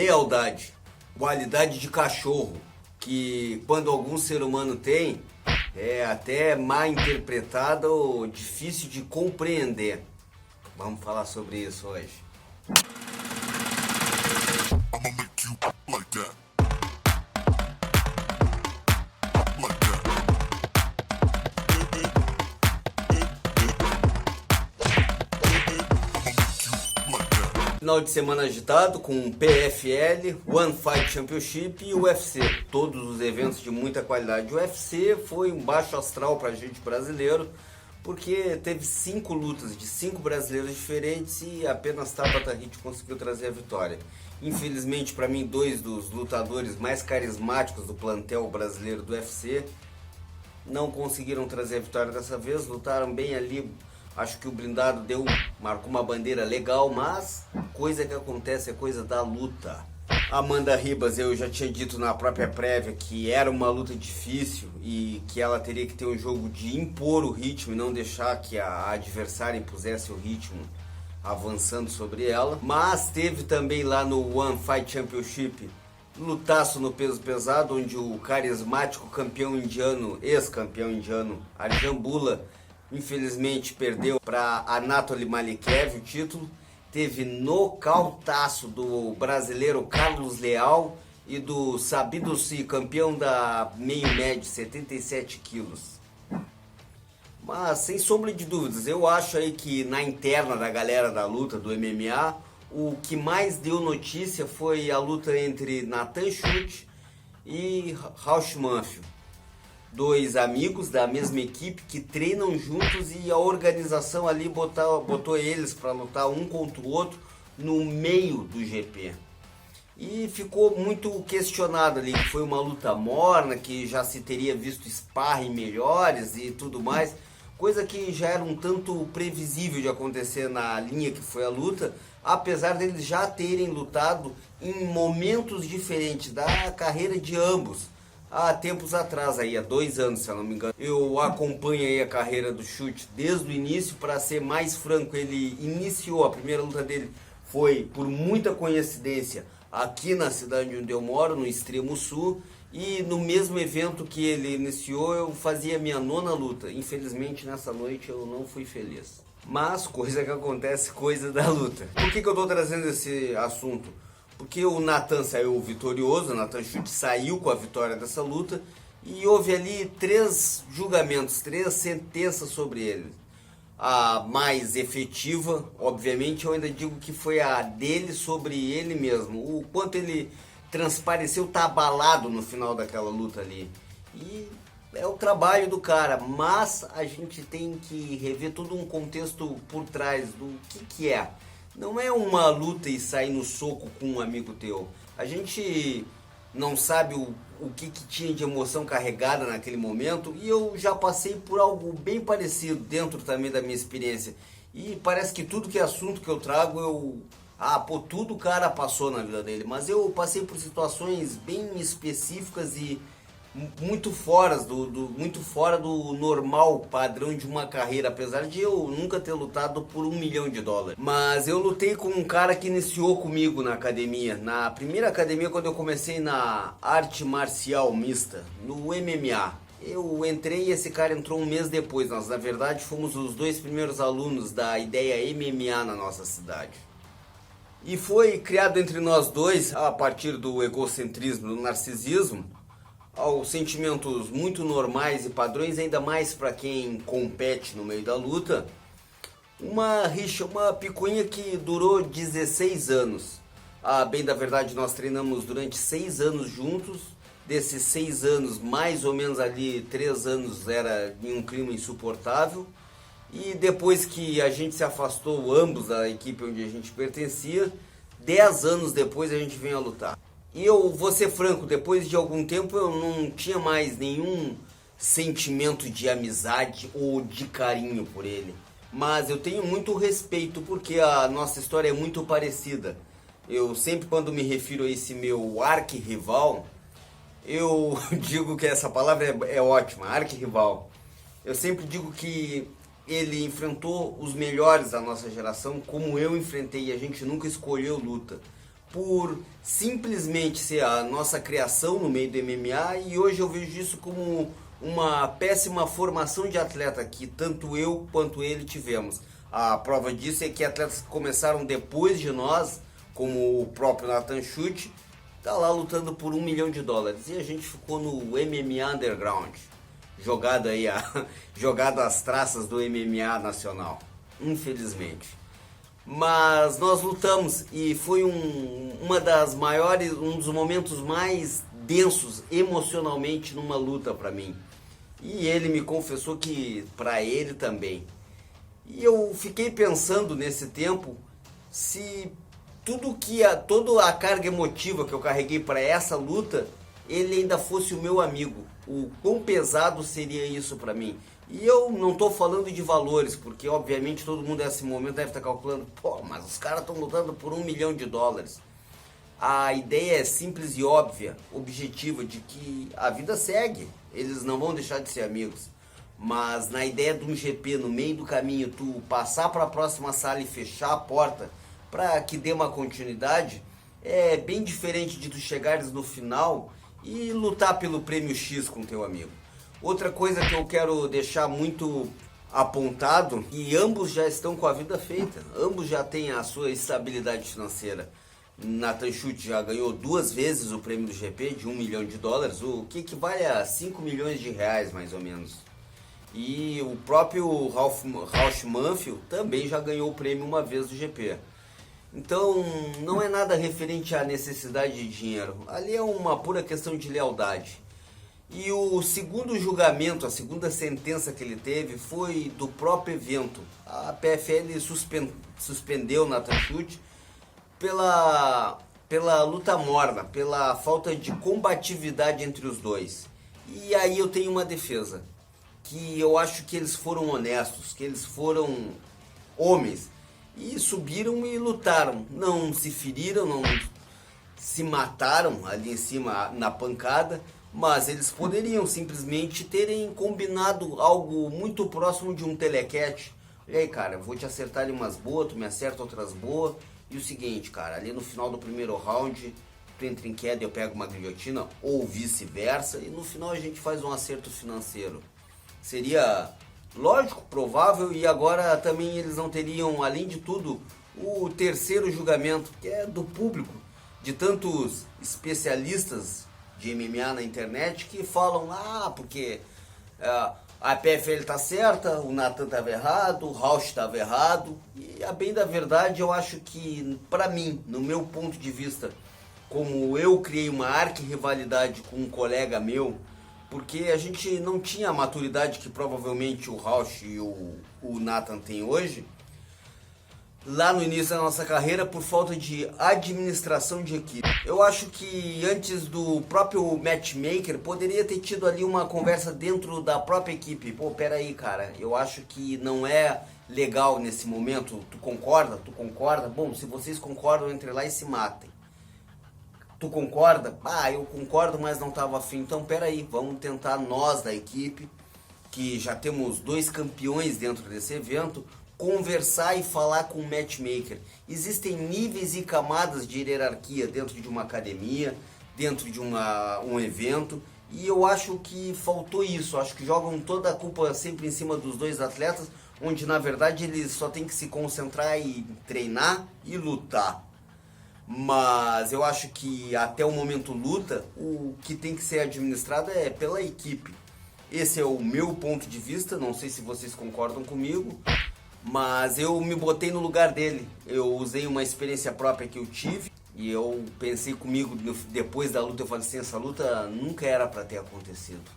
lealdade, qualidade de cachorro, que quando algum ser humano tem, é até mal interpretada ou difícil de compreender. Vamos falar sobre isso hoje. Final de semana agitado com PFL, One Fight Championship e UFC. Todos os eventos de muita qualidade. O UFC foi um baixo astral pra gente brasileiro, porque teve 5 lutas de 5 brasileiros diferentes e apenas Tabata Hit conseguiu trazer a vitória. Infelizmente para mim, 2 dos lutadores mais carismáticos do plantel brasileiro do UFC não conseguiram trazer a vitória dessa vez, lutaram bem ali. Acho que o blindado marcou uma bandeira legal, mas coisa que acontece é coisa da luta. Amanda Ribas, eu já tinha dito na própria prévia que era uma luta difícil e que ela teria que ter um jogo de impor o ritmo e não deixar que a adversária impusesse o ritmo avançando sobre ela. Mas teve também lá no One Fight Championship lutaço no peso pesado, onde o carismático campeão indiano, ex-campeão indiano, Arjan Bula, infelizmente perdeu para Anatoly Malikev o título. Teve nocautaço do brasileiro Carlos Leal e do Sabido-se campeão da meio médio, 77 quilos. Mas sem sombra de dúvidas, eu acho aí que na interna da galera da luta do MMA, o que mais deu notícia foi a luta entre Nathan Schutt e Raush Manfio. 2 amigos da mesma equipe que treinam juntos e a organização ali botou eles para lutar um contra o outro no meio do GP. E ficou muito questionado ali, que foi uma luta morna, que já se teria visto sparring melhores e tudo mais, coisa que já era um tanto previsível de acontecer na linha que foi a luta, apesar deles já terem lutado em momentos diferentes da carreira de ambos. Há tempos atrás, aí, há 2 anos, se eu não me engano, eu acompanho aí a carreira do Schutt desde o início. Para ser mais franco, ele iniciou, a primeira luta dele foi, por muita coincidência, aqui na cidade onde eu moro, no extremo sul, e no mesmo evento que ele iniciou, eu fazia minha 9ª luta. Infelizmente, nessa noite eu não fui feliz. Mas, coisa que acontece, coisa da luta. Por que eu estou trazendo esse assunto? Porque o Nathan saiu vitorioso, o Nathan Schutt saiu com a vitória dessa luta e houve ali 3 julgamentos, 3 sentenças sobre ele. A mais efetiva, obviamente, eu ainda digo que foi a dele sobre ele mesmo. O quanto ele transpareceu, tá abalado no final daquela luta ali. E é o trabalho do cara, mas a gente tem que rever todo um contexto por trás do que é. Não é uma luta e sair no soco com um amigo teu. A gente não sabe o que tinha de emoção carregada naquele momento, e eu já passei por algo bem parecido dentro também da minha experiência. E parece que tudo que é assunto que eu trago, tudo o cara passou na vida dele. Mas eu passei por situações bem específicas e muito fora do normal padrão de uma carreira, apesar de eu nunca ter lutado por $1 milhão. Mas eu lutei com um cara que iniciou comigo na academia, na primeira academia, quando eu comecei na arte marcial mista, no MMA. Eu entrei e esse cara entrou um mês depois. Nós, na verdade, fomos os 2 primeiros alunos da ideia MMA na nossa cidade. E foi criado entre nós dois, a partir do egocentrismo, do narcisismo, aos sentimentos muito normais e padrões, ainda mais para quem compete no meio da luta, uma rixa, uma picuinha que durou 16 anos. Bem da verdade, nós treinamos durante 6 anos juntos. Desses 6 anos, mais ou menos ali 3 anos era em um clima insuportável. E depois que a gente se afastou, ambos da equipe onde a gente pertencia, 10 anos depois a gente veio a lutar. E eu vou ser franco, depois de algum tempo eu não tinha mais nenhum sentimento de amizade ou de carinho por ele. Mas eu tenho muito respeito porque a nossa história é muito parecida. Eu sempre, quando me refiro a esse meu arquirrival, eu digo que essa palavra é ótima, arquirrival. Eu sempre digo que ele enfrentou os melhores da nossa geração como eu enfrentei, e a gente nunca escolheu luta. por simplesmente ser a nossa criação no meio do MMA, e hoje eu vejo isso como uma péssima formação de atleta que tanto eu quanto ele tivemos. A prova disso é que atletas que começaram depois de nós, como o próprio Nathan Schutte, tá lá lutando por $1 milhão, e a gente ficou no MMA Underground, jogado às traças do MMA nacional, infelizmente. Mas nós lutamos e foi um dos momentos mais densos emocionalmente numa luta para mim. E ele me confessou que para ele também. E eu fiquei pensando nesse tempo se toda a carga emotiva que eu carreguei para essa luta, ele ainda fosse o meu amigo. O quão pesado seria isso para mim? E eu não estou falando de valores, porque obviamente todo mundo nesse momento deve estar calculando, pô, mas os caras estão lutando por $1 milhão. A ideia é simples e óbvia, objetiva, de que a vida segue, eles não vão deixar de ser amigos. Mas na ideia de um GP, no meio do caminho, tu passar para a próxima sala e fechar a porta para que dê uma continuidade, é bem diferente de tu chegares no final e lutar pelo prêmio X com teu amigo. Outra coisa que eu quero deixar muito apontado, que ambos já estão com a vida feita, ambos já têm a sua estabilidade financeira. Nathan Schutte já ganhou 2 vezes o prêmio do GP de $1 milhão, o que equivale a R$5 milhões mais ou menos. E o próprio Rausch Manfield também já ganhou o prêmio uma vez do GP. Então não é nada referente à necessidade de dinheiro, ali é uma pura questão de lealdade. E o segundo julgamento, a segunda sentença que ele teve foi do próprio evento. A PFL suspendeu Nathan Schutte pela luta morna, pela falta de combatividade entre os dois. E aí eu tenho uma defesa, que eu acho que eles foram honestos, que eles foram homens e subiram e lutaram, não se feriram, não se mataram ali em cima na pancada, mas eles poderiam simplesmente terem combinado algo muito próximo de um telecat. E aí, cara, eu vou te acertar ali umas boas, tu me acerta outras boas, e o seguinte, cara, ali no final do primeiro round tu entra em queda e eu pego uma guilhotina, ou vice-versa, e no final a gente faz um acerto financeiro. Seria lógico, provável, e agora também eles não teriam, além de tudo, o terceiro julgamento, que é do público, de tantos especialistas de MMA na internet que falam, porque a PFL tá certa, o Nathan estava errado, o Rausch estava errado, e a bem da verdade eu acho que, para mim, no meu ponto de vista, como eu criei uma arqui-rivalidade com um colega meu, porque a gente não tinha a maturidade que provavelmente o Rausch e o Nathan têm hoje, lá no início da nossa carreira, por falta de administração de equipe. Eu acho que antes do próprio matchmaker poderia ter tido ali uma conversa dentro da própria equipe. Pô, peraí, cara, eu acho que não é legal nesse momento. Tu concorda? Tu concorda? Bom, se vocês concordam, entre lá e se matem. Tu concorda? Eu concordo, mas não tava afim. Então, peraí, vamos tentar nós da equipe, que já temos 2 campeões dentro desse evento, conversar e falar com o matchmaker. Existem níveis e camadas de hierarquia dentro de uma academia, dentro de um evento, e eu acho que faltou isso. Acho que jogam toda a culpa sempre em cima dos 2 atletas, onde na verdade eles só têm que se concentrar em treinar e lutar. Mas eu acho que até o momento luta, o que tem que ser administrado é pela equipe. Esse é o meu ponto de vista, não sei se vocês concordam comigo, mas eu me botei no lugar dele. Eu usei uma experiência própria que eu tive e eu pensei comigo, depois da luta, eu falei assim, essa luta nunca era para ter acontecido.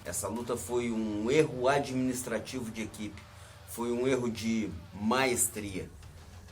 Essa luta foi um erro administrativo de equipe, foi um erro de maestria.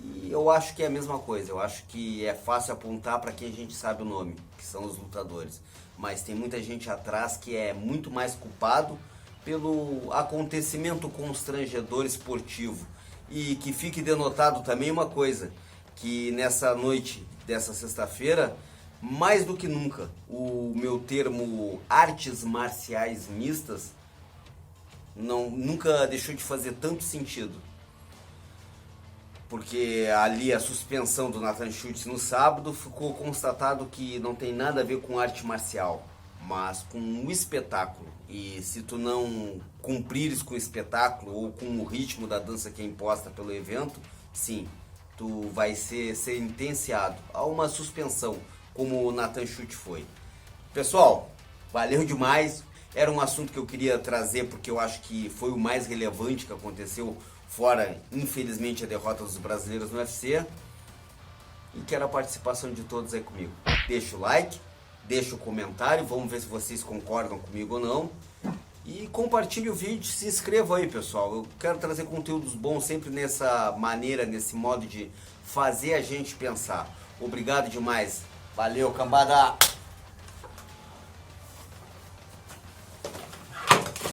E eu acho que é a mesma coisa, eu acho que é fácil apontar para quem a gente sabe o nome, que são os lutadores. Mas tem muita gente atrás que é muito mais culpado pelo acontecimento constrangedor esportivo. E que fique denotado também uma coisa, que nessa noite dessa sexta-feira, mais do que nunca, o meu termo artes marciais mistas nunca deixou de fazer tanto sentido. porque ali a suspensão do Nathan Schultz no sábado ficou constatado que não tem nada a ver com arte marcial, mas com o espetáculo. E se tu não cumprires com o espetáculo ou com o ritmo da dança que é imposta pelo evento, sim, tu vai ser sentenciado a uma suspensão, como o Nathan Schultz foi. Pessoal, valeu demais. Era um assunto que eu queria trazer porque eu acho que foi o mais relevante que aconteceu, fora, infelizmente, a derrota dos brasileiros no UFC. E quero a participação de todos aí comigo. Deixa o like, deixa o comentário, vamos ver se vocês concordam comigo ou não. E compartilhe o vídeo, se inscreva aí, pessoal. Eu quero trazer conteúdos bons sempre nessa maneira, nesse modo de fazer a gente pensar. Obrigado demais. Valeu, cambada!